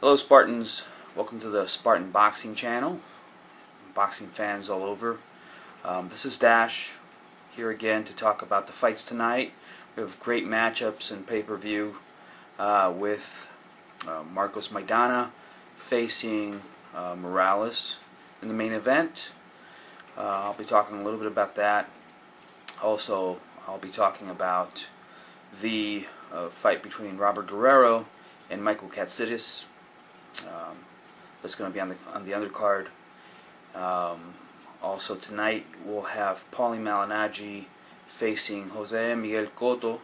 Hello Spartans, welcome to the Spartan Boxing channel, boxing fans all over. This is Dash, here again to talk about the fights tonight. We have great matchups in pay-per-view with Marcos Maidana facing Morales in the main event. I'll be talking a little bit about that. Also, I'll be talking about the fight between Robert Guerrero and Michael Katsidis. That's going to be on the undercard. Also tonight we'll have Paulie Malignaggi facing Jose Miguel Cotto,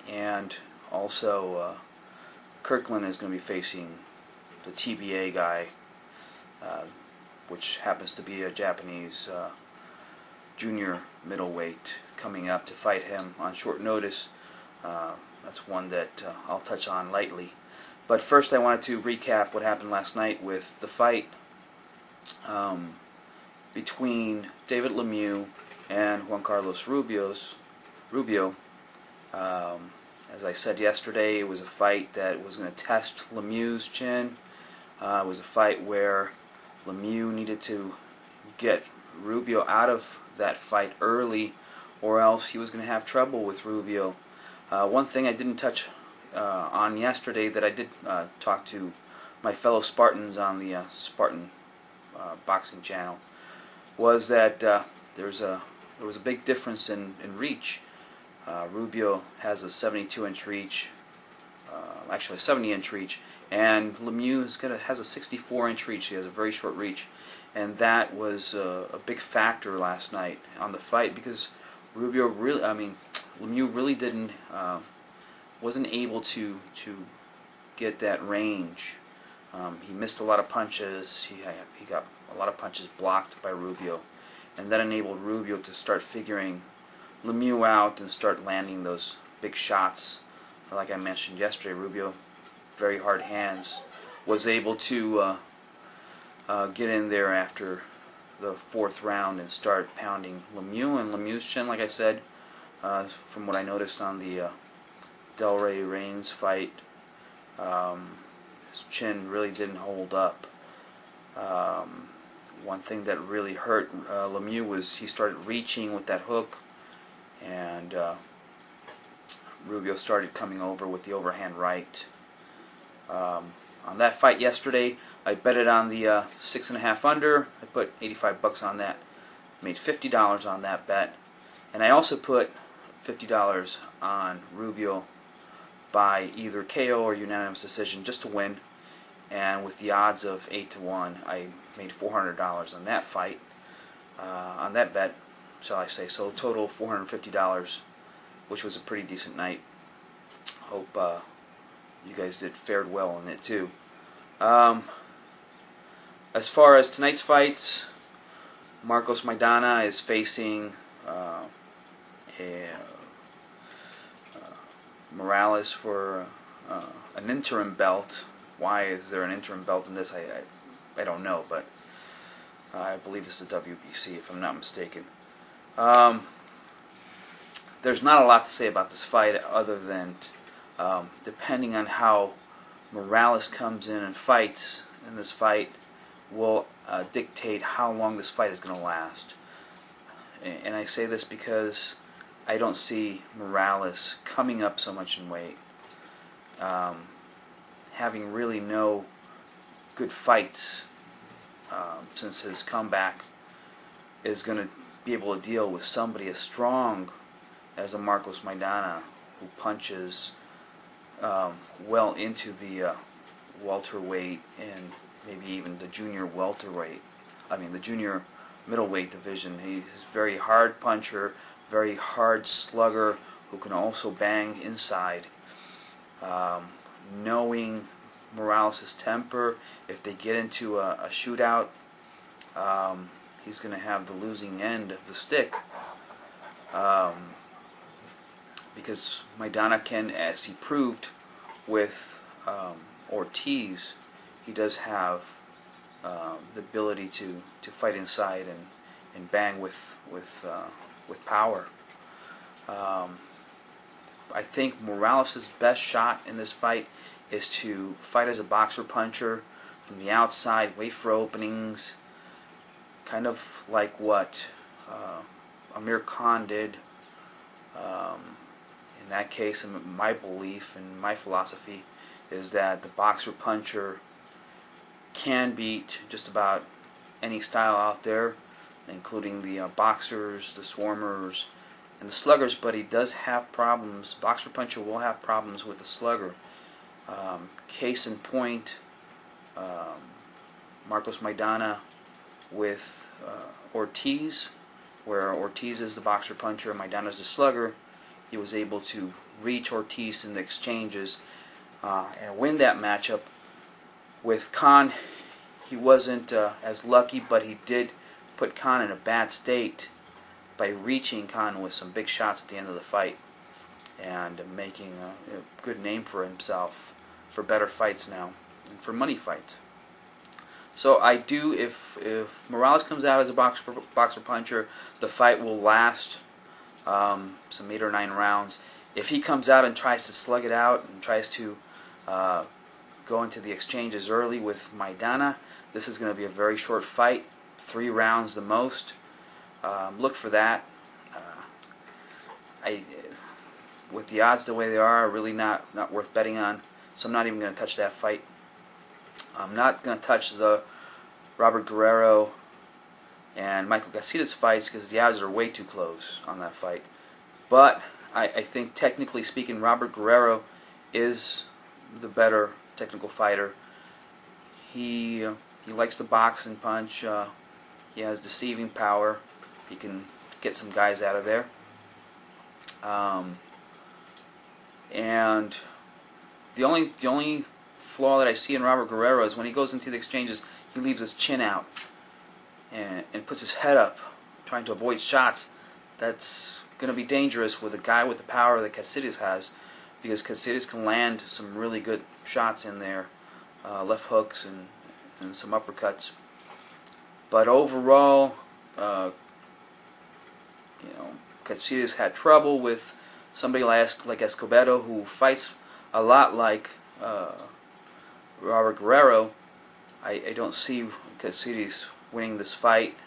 and also Kirkland is going to be facing the TBA guy, which happens to be a Japanese junior middleweight coming up to fight him on short notice. That's one that I'll touch on lightly. But first I wanted to recap what happened last night with the fight between David Lemieux and Juan Carlos Rubio. As I said yesterday, it was a fight that was going to test Lemieux's chin. It was a fight where Lemieux needed to get Rubio out of that fight early, or else he was going to have trouble with Rubio. One thing I didn't touch on yesterday that I did talk to my fellow Spartans on the Spartan boxing channel was that there was a big difference in reach. Rubio has a 72-inch reach, actually a 70-inch reach, and Lemieux has a 64-inch reach. He has a very short reach, and that was a big factor last night on the fight because Lemieux really wasn't able to get that range. He missed a lot of punches. He got a lot of punches blocked by Rubio, and that enabled Rubio to start figuring Lemieux out and start landing those big shots. Like I mentioned yesterday, Rubio, very hard hands, was able to get in there after the fourth round and start pounding Lemieux. And Lemieux's chin, like I said, from what I noticed on the Del Rey Reigns fight, his chin really didn't hold up. One thing that really hurt Lemieux was he started reaching with that hook, and Rubio started coming over with the overhand right. On that fight yesterday, I bet it on the 6.5 under. I put $85 on that, made $50 on that bet, and I also put $50 on Rubio by either KO or unanimous decision just to win, and with the odds of 8-1, I made $400 on that fight, on that bet, shall I say. So total $450, which was a pretty decent night. Hope you guys fared well in it too. As far as tonight's fights, Marcos Maidana is facing Morales for an interim belt. Why is there an interim belt in this? I don't know, but I believe this is WBC, if I'm not mistaken. There's not a lot to say about this fight other than depending on how Morales comes in and fights in this fight will dictate how long this fight is going to last. And I say this because I don't see Morales coming up so much in weight, having really no good fights since his comeback, is going to be able to deal with somebody as strong as a Marcos Maidana, who punches well into the welterweight and maybe even the junior welterweight. The junior middleweight division. He's a very hard puncher, very hard slugger who can also bang inside. Knowing Morales' temper, if they get into a shootout, he's going to have the losing end of the stick. Because Maidana can, as he proved with Ortiz, he does have the ability to fight inside and bang with power. I think Morales' best shot in this fight is to fight as a boxer puncher from the outside, wait for openings, kind of like what Amir Khan did. In that case, in my belief and my philosophy is that the boxer puncher can beat just about any style out there, including the boxers, the swarmers, and the sluggers, but he does have problems. Boxer puncher will have problems with the slugger. Case in point, Marcos Maidana with Ortiz, where Ortiz is the boxer puncher and Maidana is the slugger. He was able to reach Ortiz in the exchanges and win that matchup. With Khan, he wasn't as lucky, but he did put Khan in a bad state by reaching Khan with some big shots at the end of the fight and making a good name for himself for better fights now and for money fights. So I do, if Morales comes out as a boxer puncher, the fight will last some 8 or 9 rounds. If he comes out and tries to slug it out and tries to go into the exchanges early with Maidana, this is going to be a very short fight, 3 rounds the most. Look for that. With the odds the way they are, really not worth betting on. So I'm not even going to touch that fight. I'm not going to touch the Robert Guerrero and Michael Caceres fights because the odds are way too close on that fight. But I think technically speaking, Robert Guerrero is the better technical fighter. He likes to box and punch. He has deceiving power. He can get some guys out of there. And the only flaw that I see in Robert Guerrero is when he goes into the exchanges, he leaves his chin out and puts his head up, trying to avoid shots. That's going to be dangerous with a guy with the power that Caceres has, because Caceres can land some really good shots in there, left hooks and some uppercuts. But overall, Caceres had trouble with somebody like Escobedo, who fights a lot like Robert Guerrero. I don't see Caceres winning this fight.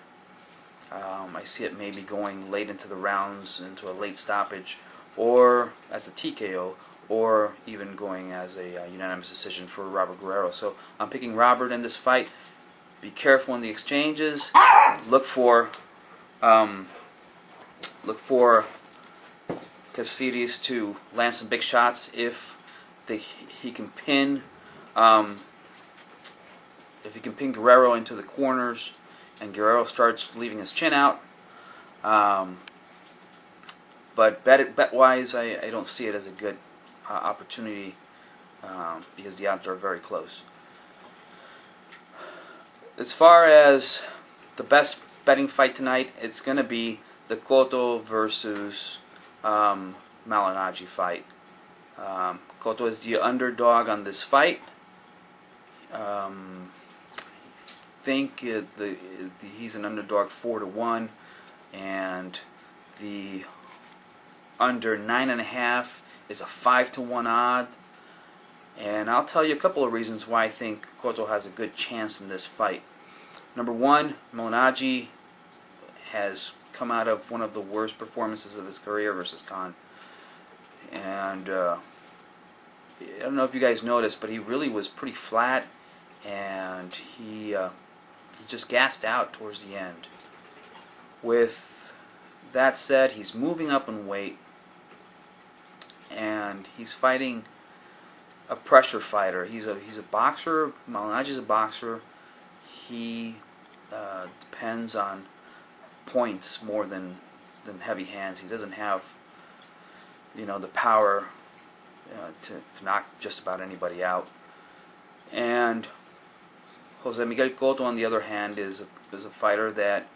I see it maybe going late into the rounds, into a late stoppage, or as a TKO, or even going as a unanimous decision for Robert Guerrero. So I'm picking Robert in this fight. Be careful in the exchanges. Look for Caceres to land some big shots if he can pin Guerrero into the corners and Guerrero starts leaving his chin out. But bet-wise, I don't see it as a good opportunity because the odds are very close. As far as the best betting fight tonight, it's going to be the Cotto versus Malignaggi fight. Cotto is the underdog on this fight. I think he's an underdog 4-1, and the under 9.5 is a 5-1 odd. And I'll tell you a couple of reasons why I think Cotto has a good chance in this fight. Number one, Malignaggi has come out of one of the worst performances of his career versus Khan. And I don't know if you guys noticed, but he really was pretty flat, and he just gassed out towards the end. With that said, he's moving up in weight, and he's fighting a pressure fighter. He's a boxer. Malignaggi's a boxer. He depends on points more than heavy hands. He doesn't have the power to knock just about anybody out. And Jose Miguel Cotto, on the other hand, is a fighter that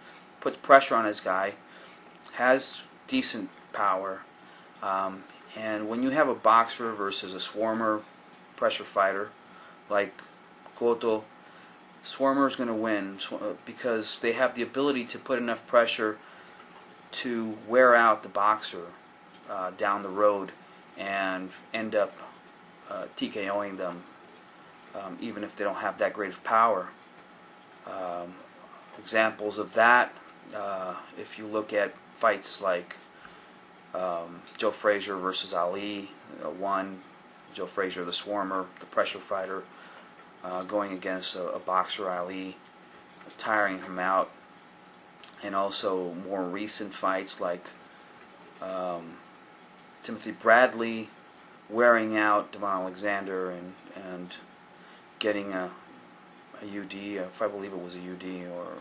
puts pressure on his guy, has decent power, and when you have a boxer versus a swarmer pressure fighter like Cotto, swarmer is going to win because they have the ability to put enough pressure to wear out the boxer down the road and end up TKOing them, even if they don't have that great of power. Examples of that, if you look at fights like Joe Frazier versus Ali, one, Joe Frazier, the Swarmer, the pressure fighter, going against a boxer, Ali, tiring him out, and also more recent fights like Timothy Bradley wearing out Devon Alexander and getting a UD, if I believe it was a UD, or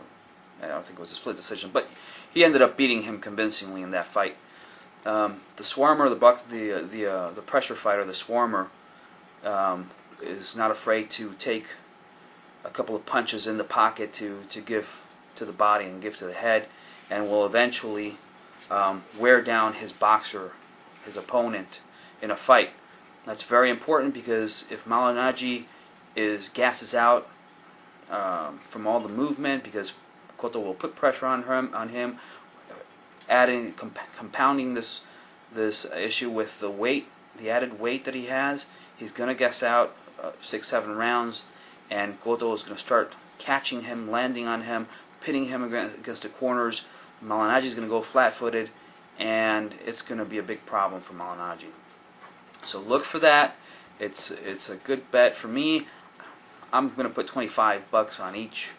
I don't think it was a split decision, but he ended up beating him convincingly in that fight. The Swarmer, the pressure fighter, the Swarmer, is not afraid to take a couple of punches in the pocket to give to the body and give to the head, and will eventually wear down his boxer, his opponent, in a fight. That's very important, because if Malignaggi gasses out from all the movement, because Cotto will put pressure on him, adding, compounding this issue with the weight, the added weight that he has, he's going to gas out 6-7 rounds, and Cotto is going to start catching him, landing on him, pitting him against the corners. Malignaggi is going to go flat-footed, and it's going to be a big problem for Malignaggi. So look for that. It's a good bet for me. I'm going to put $25 on each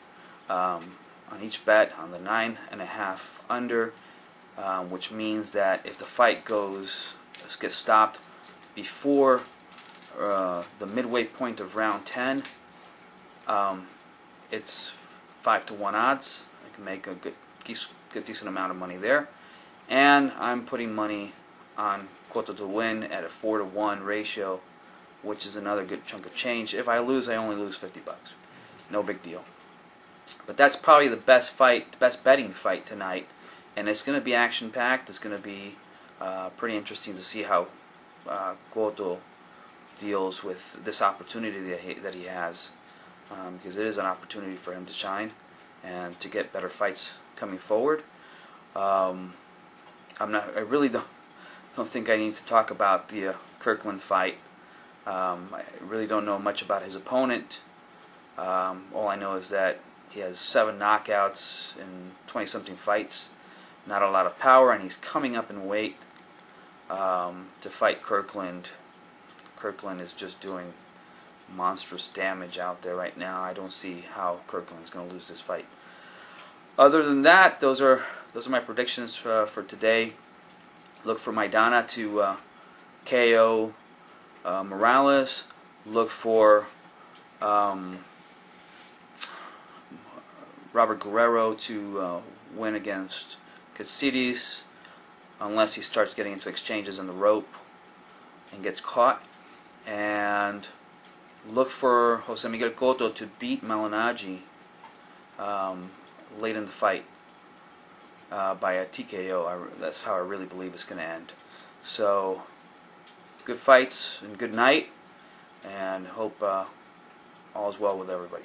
bet on the 9.5 under, which means that if the fight gets stopped before the midway point of round 10, it's 5-1 odds. I can make a good decent amount of money there, and I'm putting money on Cotto to win at a 4-1 ratio, which is another good chunk of change. If I lose, I only lose $50. No big deal. But that's probably the best betting fight tonight, and it's going to be action-packed. It's going to be pretty interesting to see how Cotto deals with this opportunity that he has, because it is an opportunity for him to shine and to get better fights coming forward. I really don't think I need to talk about the Kirkland fight. I really don't know much about his opponent. All I know is that he has 7 knockouts in 20-something fights. Not a lot of power, and he's coming up in weight to fight Kirkland. Kirkland is just doing monstrous damage out there right now. I don't see how Kirkland is going to lose this fight. Other than that, those are my predictions for today. Look for Maidana to KO Morales. Look for Robert Guerrero to win against Katsidis, unless he starts getting into exchanges in the rope and gets caught. And look for Jose Miguel Cotto to beat Malignaggi late in the fight by a TKO. That's how I really believe it's going to end. So, good fights and good night, and hope all is well with everybody.